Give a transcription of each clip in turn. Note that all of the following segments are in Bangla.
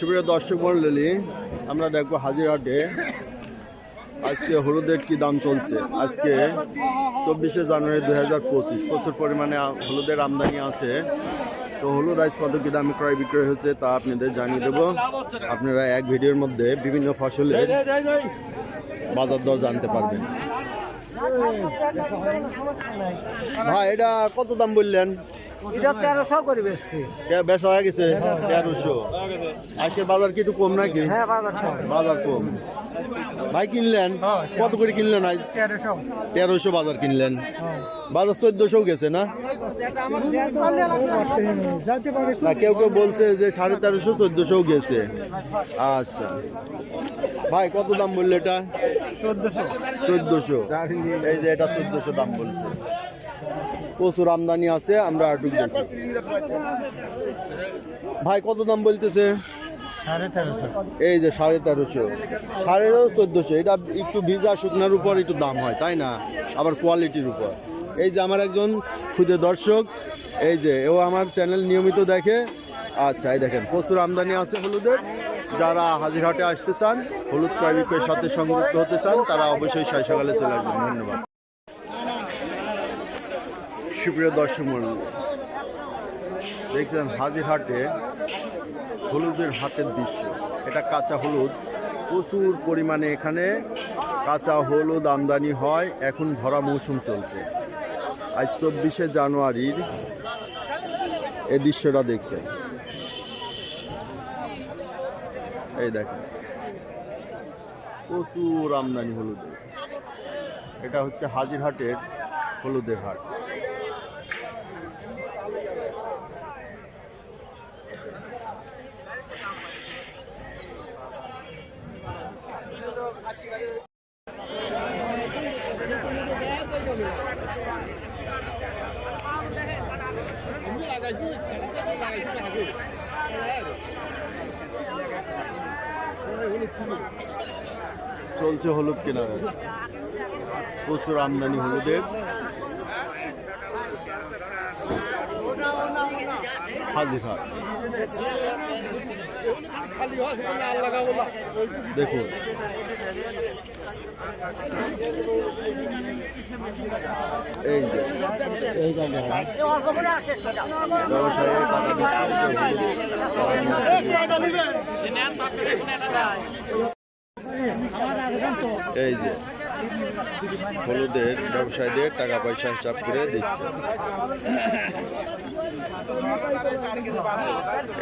সুপ্রিয় দর্শক মণ্ডলী, আমরা দেখবো হাজিরহাটে আজকে হলুদের কি দাম চলছে। আজকে 24শে জানুয়ারি 2025। প্রচুর পরিমাণে হলুদের আমদানি আছে। তো হলুদ আজ কত কি দামে ক্রয় বিক্রয় হচ্ছে তা আপনাদের জানিয়ে দেবো। আপনারা এক ভিডিওর মধ্যে বিভিন্ন ফসলের বাজার দর জানতে পারবেন। ভাই এটা কত দাম বললেন? এটা 1300 করে বেচছি। বেচা হয়ে গেছে 1300। আজকে বাজার কি একটু কম নাকি? হ্যাঁ, বাজার কম। ভাই কিনলেন কত করে কিনলেন? আজ 1300 বাজার কিনলেন। বাজার 1400 গেছে না? না, কেউ কেউ বলছে যে 1350 1400 গেছে। আচ্ছা ভাই কত দাম বললে এটা? 1400। এই যে এটা 1400 দাম বলছে। প্রচুর আমদানি আছে। আমরা আর ঢুক দেখি। ভাই কত দাম বলতেছে? 1350। এই যে 1350, 1450। এটা একটু ভিজা শুকনার উপর একটু দাম হয়, তাই না? আবার কোয়ালিটির উপর। এই যে আমার একজন ক্ষুদে দর্শক, এই যে ও আমার চ্যানেল নিয়মিত দেখে। আচ্ছা, এই দেখেন প্রচুর আমদানি আছে হলুদের। যারা হাজিরহাটে আসতে চান, হলুদ ক্রয় বিক্রয়ের সাথে সংযুক্ত হতে চান, তারা অবশ্যই সকালে চলে আসবেন। ধন্যবাদ। সুপ্রিয় দর্শক মণ্ডলী, দেখছেন হাজিরহাটে হলুদের হাটের দৃশ্য। এটা কাঁচা হলুদ, প্রচুর পরিমাণে এখানে কাঁচা হলুদ আমদানি হয়। এখন ভরা মৌসুম চলছে। আজ 24শে জানুয়ারির এই দৃশ্যটা দেখছেন। এই দেখেন প্রচুর আমদানি হলুদের। এটা হচ্ছে হাজিরহাটের হলুদের হাট। চলছে হলুদ কেনা, প্রচুর আমদানি হলুদের। হাজিরহাট দেখুন, এই যে ব্যবসায়ী টাকা দিচ্ছে। এই যে হলুদের ব্যবসায়ীদের টাকা পয়সা হিসাব করে দিচ্ছে।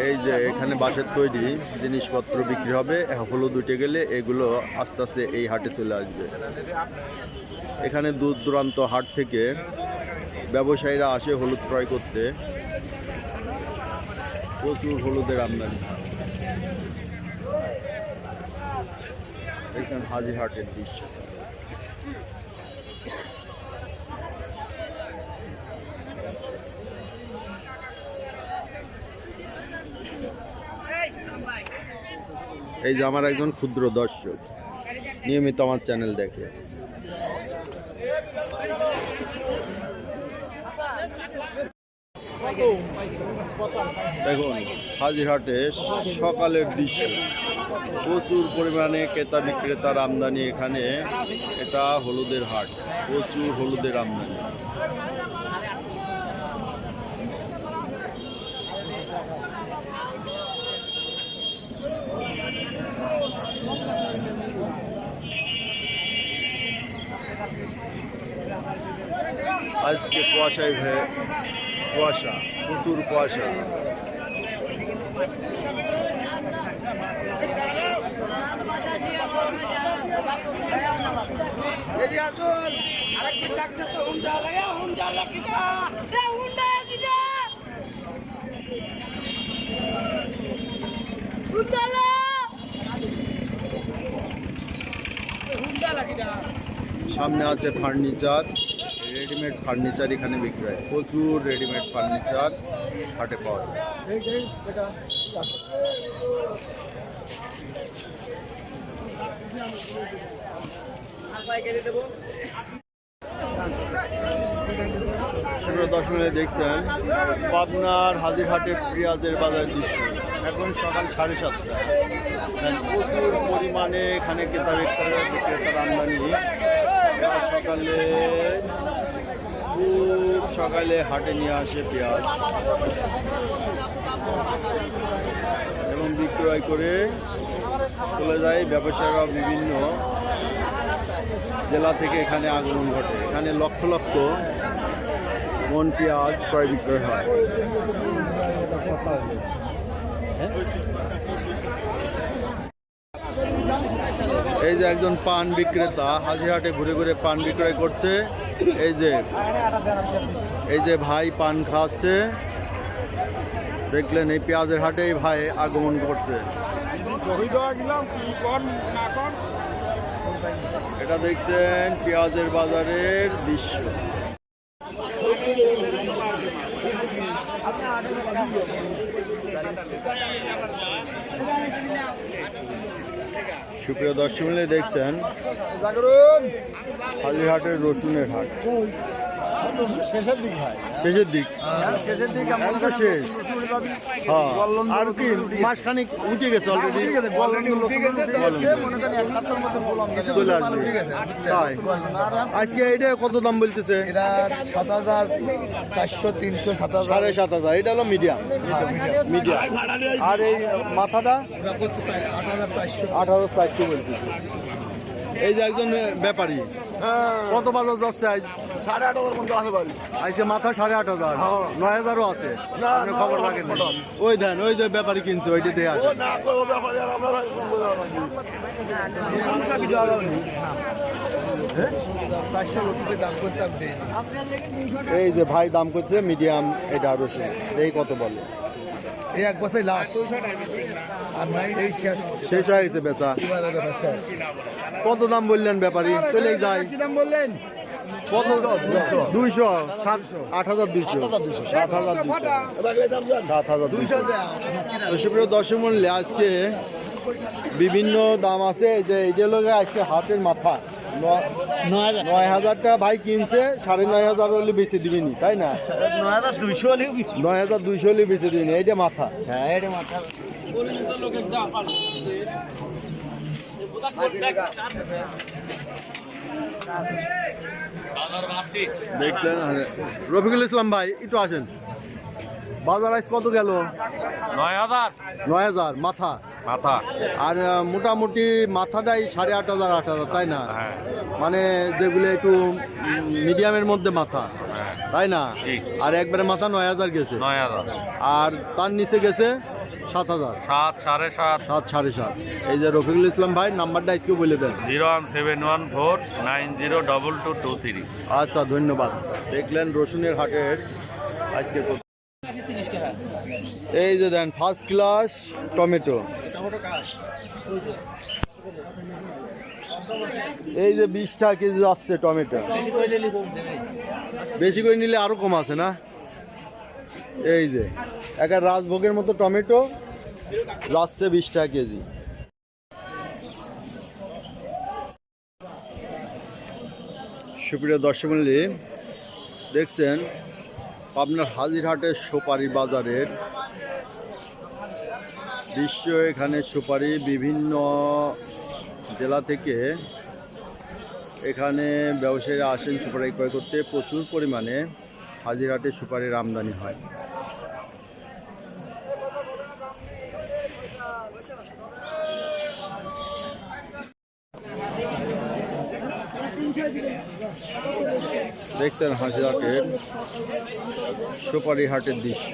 এই যে এখানে বাঁশের তৈরি জিনিসপত্র বিক্রি হবে। হলুদ উঠে গেলে এগুলো আস্তে আস্তে এই হাটে চলে আসবে। এখানে দূর দূরান্ত হাট থেকে ব্যবসায়ীরা আসে হলুদ ক্রয় করতে। প্রচুর হলুদের আমদানি। দেখছেন হাজিরহাটের দৃশ্য। এই যে আমার একজন ক্ষুদ্র দর্শক, নিয়মিত আমার চ্যানেল দেখে। দেখুন হাজিরহাটে সকালের দৃশ্য। প্রচুর পরিমাণে ক্রেতা বিক্রেতার আমদানি এখানে। এটা হলুদের হাট, প্রচুর হলুদের আমদানি। আজকে কুয়াশায় কুয়াশা, প্রচুর কুয়াশা। সামনে আছে ফার্নিচার, রেডিমেড ফার্নিচার এখানে বিক্রি হয়। প্রচুর রেডিমেড ফার্নিচার হাটে পাওয়া যায়। দর্শনে দেখছেন পাবনার হাজিরহাটের পেঁয়াজের বাজার দৃশ্য। এখন সকাল 7:30। প্রচুর পরিমাণে এখানে ক্রেতার আমদানি। সকালে খুব সকালে হাটে নিয়ে আসে পেঁয়াজ এবং বিক্রয় করে চলে যায় ব্যবসায়ীরা। বিভিন্ন জেলা থেকে এখানে আগমন ঘটে। এখানে লক্ষ লক্ষ মন পেঁয়াজ ক্রয় বিক্রয় হয়। এই যে একজন পান বিক্রেতা হাজিরহাটে ঘুরে ঘুরে পান বিক্রয় করছে। এই যে ভাই পান খাওয়াচ্ছে, দেখলেন এই পেঁয়াজের হাটে এই ভাই আগমন করছে। এটা দেখছেন পেঁয়াজের বাজারের দৃশ্য। সুপ্রিয় দর্শক মিলে দেখছেন হাজিরহাটের রসুনের হাট। শেষের দিক এখন তো শেষ। হ্যাঁ, আর কি মাসখানিক উঠে গেছে অলরেডি, চলে আসবে। তাই আজকে এটা কত দাম বলতেছে? এটা 7,400, 300, 7,000, 7,500। এটা হলো মিডিয়াম। আর এই মাথাটা 8,400 বলতেছে। এই যে একজন ব্যাপারী কত বাজার যাচ্ছে আজ? 8,500 পর্যন্ত আছে ভাই। আজকে মাথা 8,500, 9,000ও আছে। না, আপনি খবর রাখেন না। ওই দেন, ওই যে ব্যাপারী কিনছে ওইটা দিয়ে আসে। না করবো ব্যাপারে আর আমরা ভাই কম করে রাখবো। এই যে ভাই দাম করছে মিডিয়াম এটা রসুন, এই কত বলে? এই এক বছর লাস্ট আর নাই, এই শেষ হয়ে গেছে বেচা। কত দাম বললেন ব্যাপারী? চলে যায়। কি দাম বললেন? কত? 200, 8,200, 7,200। সুপ্রিয় দর্শক মূল্যে আজকে বিভিন্ন দাম আছে। যে এইটা লোক আজকে হাতের মাথা 9,000 টাকা ভাই কিনছে, 9,500 হলে বেঁচে দিবেনি, তাই না? 9,200 হলে বেঁচে দিবেনি। এইটা মাথা। হ্যাঁ, এটা মাথা। দেখলেন রফিকুল ইসলাম ভাই, একটু আসেন। বাজার আজ কত গেল? 9,000 মাথা। আর মোটামুটি মাথাটাই 8,500, 8,000, তাই না? মানে যেগুলো একটু মিডিয়ামের মধ্যে মাথা, তাই না? আর একবারে মাথা 9,000 গেছে। আর তার নিচে গেছে 7,000, 7, 7.5, 7, 7.5। এই যে রফিকুল ইসলাম ভাই নাম্বারটা আজকে বলে দেন। 01714902223। আচ্ছা, ধন্যবাদ। দেখলেন রসুনের হাটের আজকে। এই যে দেন ফার্স্ট ক্লাস টমেটো। এই যে 20 টাকা কেজি যাচ্ছে টমেটো। বেশি করে নিলে আরো কম আছে না? এই যে একটা রাজভোগের মতো টমেটো যাচ্ছে 20 টাকা কেজি। সুপ্রিয় দর্শক মণ্ডলী, দেখছেন পাবনার হাজিরহাটের সুপারি বাজারের দৃশ্য। এখানে সুপারি বিভিন্ন জেলা থেকে এখানে ব্যবসায়ীরা আসেন সুপারি ক্রয় করতে। প্রচুর পরিমাণে হাজিরহাটে সুপারির আমদানি হয়। দেখছেন হাজিরহাটের সুপারি হাটের দৃশ্য।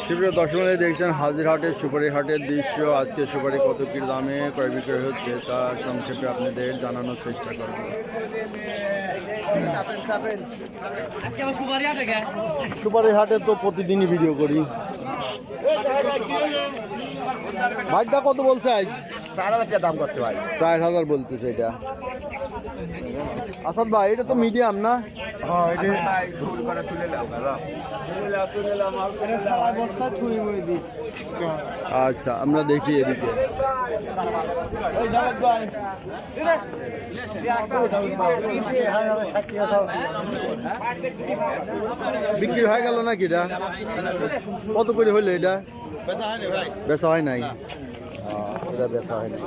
সুপ্রিয় দর্শক দেখছেন হাজিরহাটের সুপারি হাটের দৃশ্য। আজকে সুপারি কত কি দামে ক্রয় বিক্রয় হচ্ছে তা সংক্ষেপে আপনাদের জানানোর চেষ্টা করব। সুপারি হাটে তো প্রতিদিনই ভিডিও করি। ভাইটা কত বলছে আজ? 4,000 টাকা দাম করতে ভাই। 4,000 বলতেছে এটা। আসাদ ভাই এটা তো মিডিয়াম না? হ্যাঁ এটা শুরু করে তুলে নাও দাদা। এটা সারা বস্তা থুই মই দি। আচ্ছা আমরা দেখি এদিকে। ওই দাওয়াত ভাই। বিক্রি হয়ে গেল নাকি এটা? কত করে হইলো এটা? বেচা হয় নাই। এটা বেচা হয় নাই।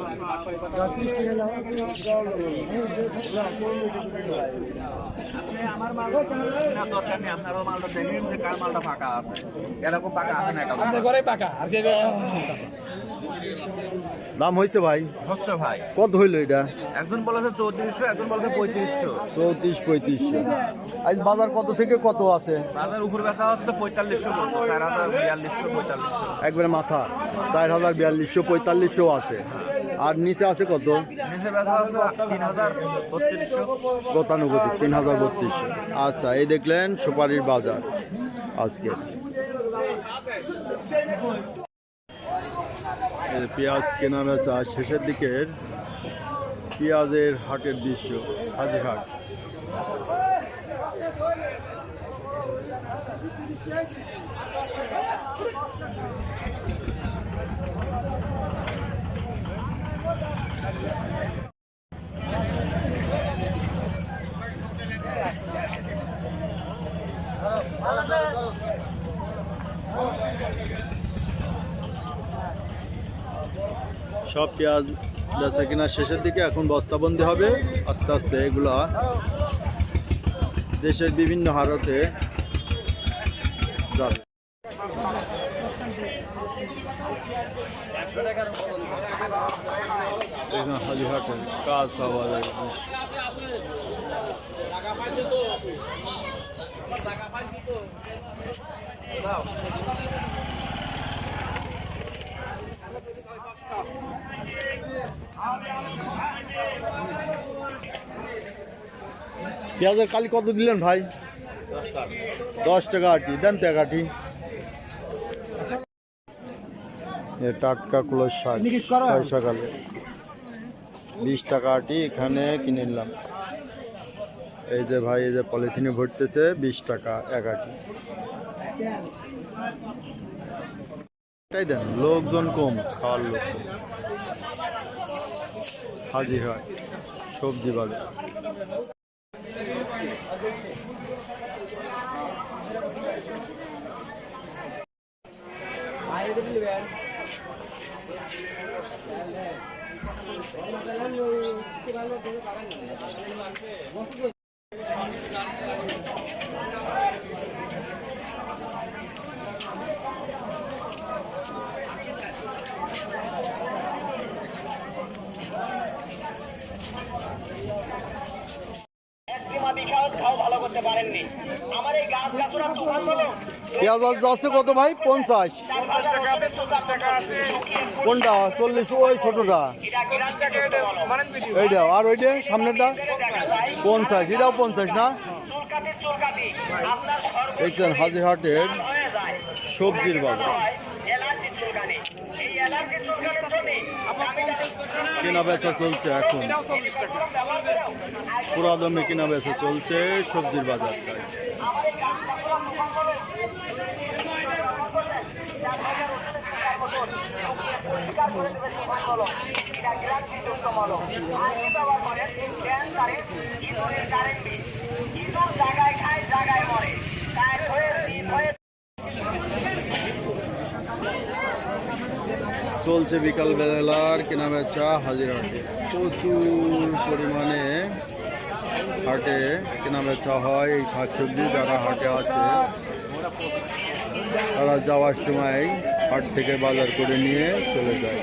দাম হয়েছে ভাই? হচ্ছে ভাই, কত হইলো এটা? একজন বলেছে 3400, একজন বলেছে 3500। 34-3500। আজ বাজার কত থেকে কত আছে? বাজার উপর বেচা হচ্ছে 4500 বলতো, 4000, 4200, 4500। একবারে মাথা 4,000, 4200, 4500 আছে। আর নিচে আছে কত? নিচে বেচা হচ্ছে 3000, 3200। গতানুগতিক 3032। আচ্ছা এই দেখলেন সুপারির বাজার আজকে। পেঁয়াজ কেনা বেচা শেষের দিকের পেঁয়াজের হাটের দৃশ্য হাজিরহাট। সব পেঁয়াজ বেচা কিনা শেষের দিকে, এখন বস্তাবন্দি হবে আস্তে আস্তে। এগুলা দেশের বিভিন্ন হাটতে যাবে। হাজিরহাটের কাঁচা বাজার পেঁয়াজের কালি কত দিলেন ভাই? 10 টাকা আটি দেন। তো এক আটি টাটকা কুলোর শাক 6 সকালে 20 টাকা আটি এখানে কিনে নিলাম। এই যে ভাই এই যে পলিথিনে ভরতেছে 20 টাকা এক আটি। এটাই দেন, লোকজন কম, খাওয়ার লোক কম। হাজিরহাট সবজি বাজার। পেঁয়াজ আছে কত ভাই? 50। কোনটা? 40। ওই ছোটটা এইটা, আর ওইটা সামনেটা 50। এটাও 50 না? দেখছেন হাজিরহাটের সবজির বাজার। কেনা বেচা চলছে এখন, পুরা দমে কেনা বেচা চলছে সবজির বাজারটায়। চলছে বিকাল বেলার কেনা বেচা হাজিরহাটে। প্রচুর পরিমাণে হাটে কেনা বেচা হয় এই শাকসবজি। যারা হাটে আছে তারা যাওয়ার সময় হাট থেকে বাজার করে নিয়ে চলে যায়।